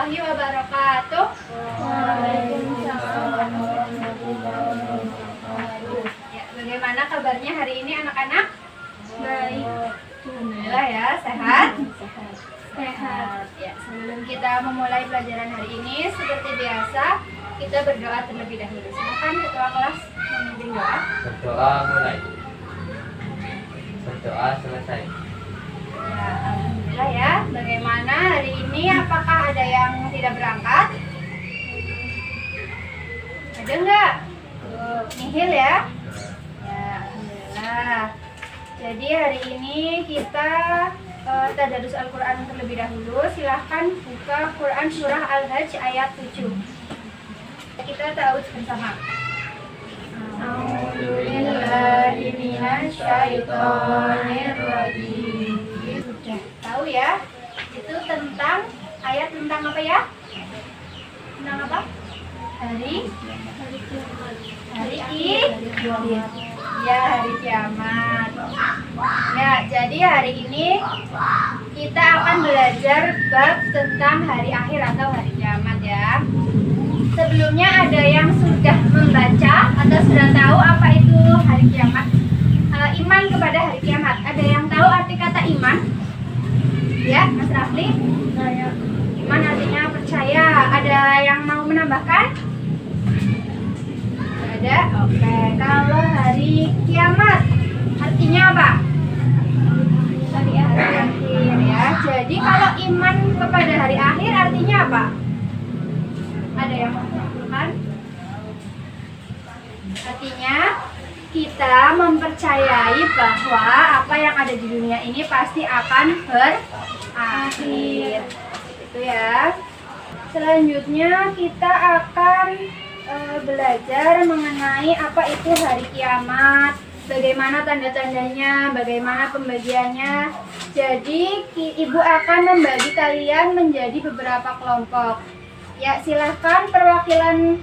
warahmatullahi wabarakatuh. Waalaikumsalam. Ya, bagaimana kabarnya hari ini anak-anak? Baik. Alhamdulillah ya, sehat? Sehat. Ya, sebelum kita memulai pelajaran hari ini, seperti biasa, kita berdoa terlebih dahulu. Silakan ketua kelas memimpin doa. Berdoa mulai. Berdoa selesai. Ya, alhamdulillah ya. Bagaimana hari ini? Apakah ada yang tidak berangkat? Ada enggak? Tuh, nihil ya. Ya, alhamdulillah. Jadi hari ini kita tadarus Al-Quran terlebih dahulu. Silahkan buka Quran surah Al-Hajj ayat 7. Kita tahu bersama. A'udzubillahiminasyaitonirrajim. Sudah tahu ya? Itu tentang ayat tentang apa ya? Tentang apa? Hari kiamat. Ya, hari kiamat. Ya, jadi hari ini kita akan belajar bab tentang hari akhir atau hari kiamat ya. Sebelumnya ada yang sudah membaca atau sudah tahu apa itu hari kiamat? Iman kepada hari kiamat. Ada yang tahu arti kata iman? Ya, Mas Rafli? Iman artinya percaya. Ada yang mau menambahkan? Tidak ada? Oke. Kalau hari kiamat artinya apa? Hari akhir ya. Jadi kalau iman kepada hari akhir artinya apa? Ada yang mau menambahkan? Artinya kita mempercayai bahwa apa yang ada di dunia ini pasti akan berakhir. Itu ya. Selanjutnya kita akan belajar mengenai apa itu hari kiamat, bagaimana tanda-tandanya, bagaimana pembagiannya. Jadi ibu akan membagi kalian menjadi beberapa kelompok. Ya, silahkan perwakilan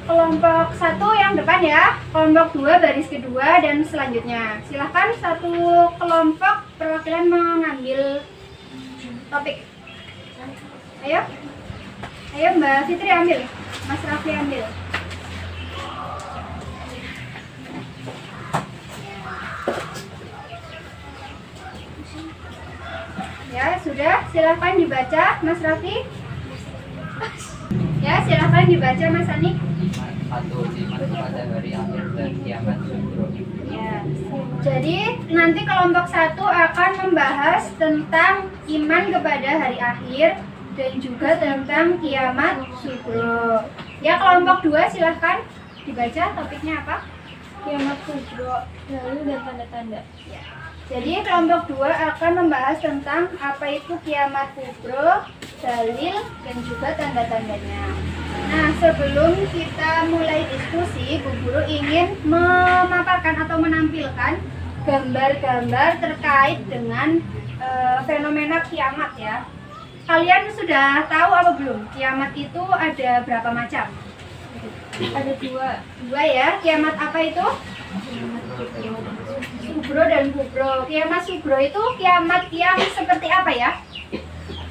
kelompok 1 yang depan ya, kelompok 2 baris kedua dan selanjutnya. Silahkan satu kelompok perwakilan mengambil topik. Ayo, ayo Mbak Fitri ambil, Mas Raffi ambil. Ya, sudah, silahkan dibaca Mas Raffi. Ya, silahkan dibaca Mas Anik. Atau iman kepada hari akhir dan kiamat subro. Ya. Jadi nanti kelompok 1 akan membahas tentang iman kepada hari akhir dan juga tentang kiamat subro. Ya, kelompok 2 silahkan dibaca topiknya apa? Kiamat kubro, lalu dan tanda-tanda. Ya. Jadi kelompok 2 akan membahas tentang apa itu kiamat kubro, dalil dan juga tanda-tandanya. Nah, sebelum kita mulai diskusi, Bu Guru ingin memaparkan atau menampilkan gambar-gambar terkait dengan fenomena kiamat ya. Kalian sudah tahu apa belum? Kiamat itu ada berapa macam? Ada 2. 2 ya. Kiamat apa itu? Subro dan kubro. Kiamat subro itu kiamat yang seperti apa ya?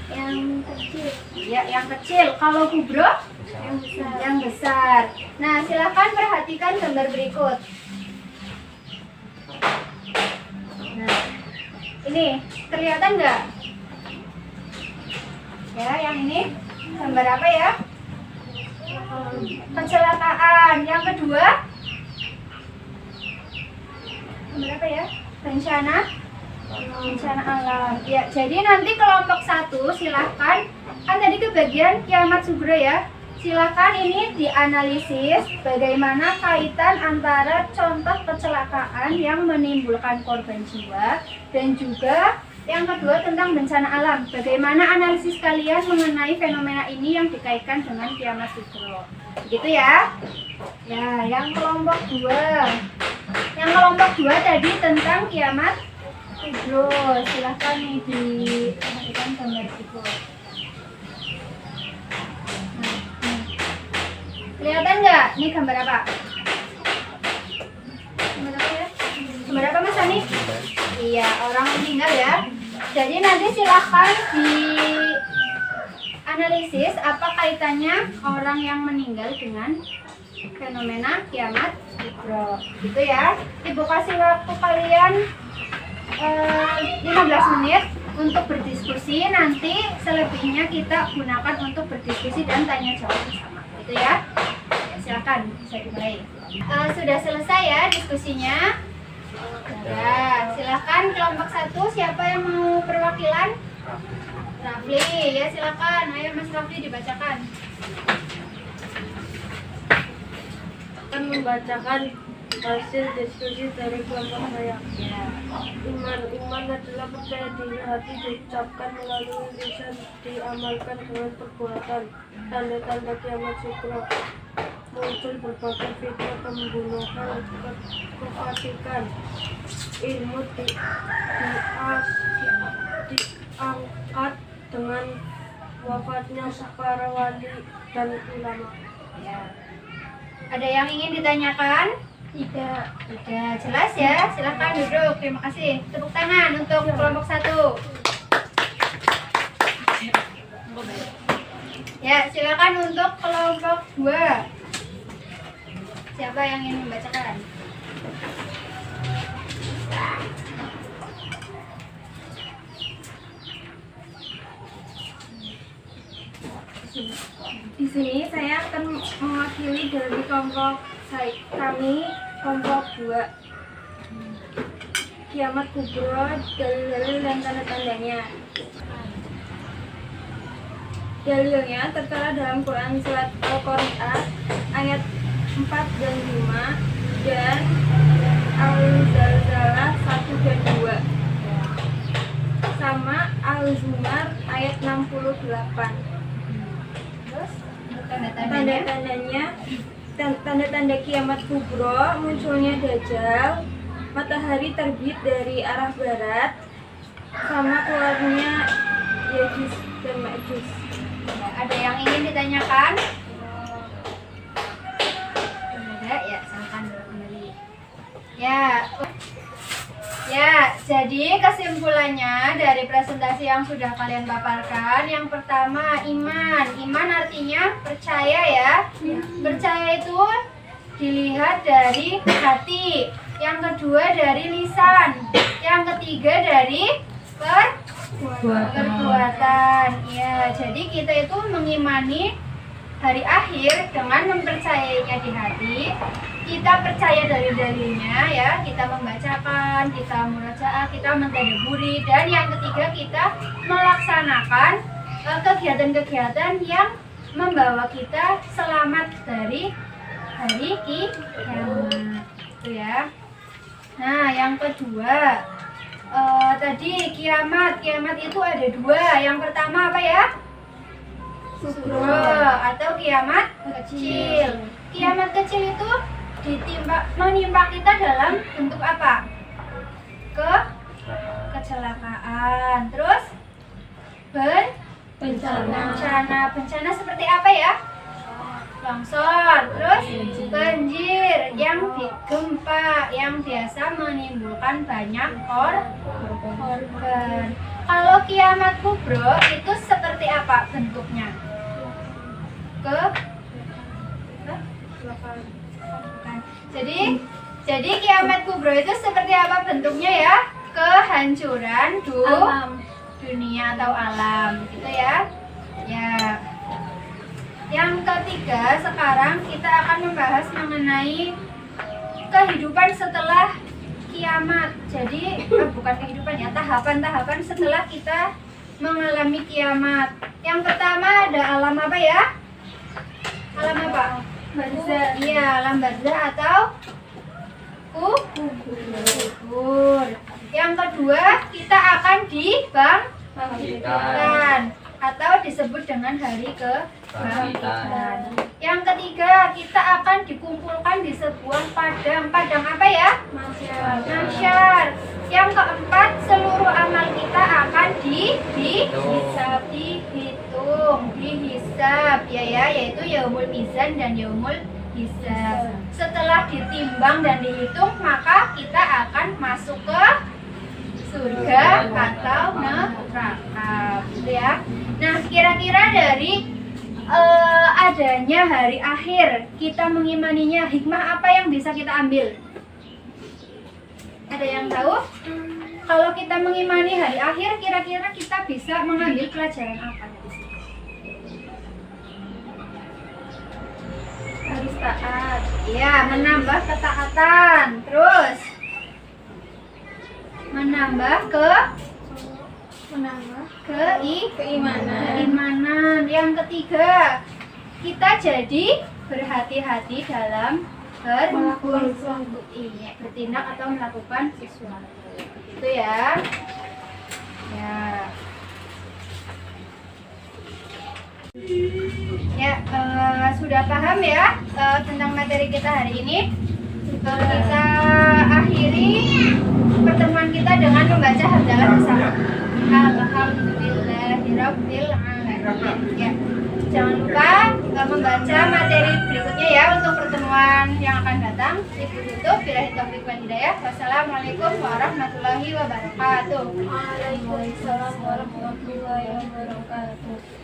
Yang kecil, Ya, yang kecil. Kalau kubro? yang besar. Yang besar. Nah, silakan perhatikan gambar berikut. Nah, ini kelihatan nggak? Ya, yang ini gambar apa ya? Kecelakaan. Yang kedua, gambar apa ya? Bencana alam. Ya, jadi nanti kelompok 1 silahkan, kan tadi kebagian kiamat subro ya. Silakan ini dianalisis bagaimana kaitan antara contoh kecelakaan yang menimbulkan korban jiwa dan juga yang kedua tentang bencana alam. Bagaimana analisis kalian mengenai fenomena ini yang dikaitkan dengan kiamat subro. Begitu ya. Ya, yang kelompok 2. Yang kelompok 2 tadi tentang kiamat kubro. Silahkan nih diperhatikan gambar berikut. Kelihatan nggak? Ini gambar apa? Gambar apa ya? Gambar apa Mas Ani? Iya, orang meninggal ya. Jadi nanti silahkan di analisis apa kaitannya orang yang meninggal dengan fenomena kiamat kubro. Gitu ya. Ibu kasih waktu kalian 15 menit untuk berdiskusi. Nanti selebihnya kita gunakan untuk berdiskusi dan tanya jawab bersama. Gitu ya. Silakan bisa dimulai. Sudah selesai ya diskusinya? Sudah. Silakan kelompok 1, siapa yang mau perwakilan? Rafli, ya silakan. Ayo Mas Rafli dibacakan. Akan membacakan hasil diskusi dari kelompok saya. Iman adalah percaya diri hati diucapkan melalui lisan, diamalkan dengan perbuatan. Tanda-tanda kiamat sukro. Muncul berbagai fitnah pembunuhan, kefasikan, ilmu diangkat dengan wafatnya para wali dan ulama. Ya. Ada yang ingin ditanyakan? Tidak. Sudah jelas ya. Silakan duduk. Terima kasih. Tepuk tangan untuk kelompok 1. Ya, silakan untuk kelompok 2. Siapa yang ingin membacakan? Di sini saya akan mewakili dari kelompok kami, kelompok 2. Kiamat kubro, dalil-dalil dan tanda-tandanya. Dalilnya tertera dalam Quran surat Al-Qari'ah ayat 4 dan 5 dan Al-Zalzalah 1 dan 2 sama Al-Zumar ayat 68. Terus tanda-tandanya? Tanda-tanda kiamat kubro, munculnya Dajjal, matahari terbit dari arah barat, sama keluarnya Yajuj dan Majuj. Ya, ada yang ingin ditanyakan? Ada ya, silakan kembali. Ya, jadi kesimpulannya dari presentasi yang sudah kalian paparkan, yang pertama iman. Iman artinya percaya ya. Percaya itu dilihat dari hati. Yang kedua dari lisan. Yang ketiga dari perbuatan. Ya, jadi kita itu mengimani hari akhir dengan mempercayainya di hati. Kita percaya dalil-dalilnya ya, kita membacakan, kita murajaah, kita mentadabburi, dan yang ketiga kita melaksanakan kegiatan-kegiatan yang membawa kita selamat dari hari kiamat. Itu ya. Nah, yang kedua, tadi kiamat itu ada 2. Yang pertama apa ya? Sugro atau kiamat kecil. Kiamat kecil itu menimpa kita dalam bentuk apa? Kecelakaan. Terus bencana seperti apa ya? Longsor. Terus banjir, yang gempa yang biasa menimbulkan banyak korban. Kalau kiamat kubro itu seperti apa bentuknya? Jadi kiamat kubro itu seperti apa bentuknya ya? Kehancuran dunia atau alam, gitu ya. Ya. Yang ketiga, sekarang kita akan membahas mengenai kehidupan setelah kiamat. Jadi bukan kehidupan ya, tahapan-tahapan setelah kita mengalami kiamat. Yang pertama ada alam apa ya? Alam apa? Barzah. Iya, alam barzah atau kubur. Yang kedua, kita akan dibangkitkan atau disebut dengan hari kebangkitan. Yang ketiga, kita akan dikumpulkan di sebuah padang. Padang apa ya? Mahsyar. Yang keempat, seluruh amal kita akan dihisab ya, yaitu yaumul mizan dan yaumul hisab. Setelah ditimbang dan dihitung, maka kita akan masuk ke surga atau neraka. gitu ya. Nah, kira-kira dari adanya hari akhir, kita mengimaninya, hikmah apa yang bisa kita ambil? Ada yang tahu? Kalau kita mengimani hari akhir, kira-kira kita bisa mengambil pelajaran apa? Harus taat. Ya, menambah ketaatan. Terus menambah Menambah keimanan. keimanan. Yang ketiga, kita jadi berhati-hati dalam Melakukan sesuatu. bertindak atau melakukan sesuatu. Itu ya. Ya. Ya, sudah paham ya tentang materi kita hari ini. Kita akhiri pertemuan kita dengan membaca hamdalah bersama. Alhamdulillahirabbil alamin. Ya. Jangan lupa membaca materi berikutnya ya untuk pertemuan yang akan datang. Ibu tutup. Billahi taufiq wal hidayah. Wassalamualaikum warahmatullahi wabarakatuh. Waalaikumsalam warahmatullahi wabarakatuh.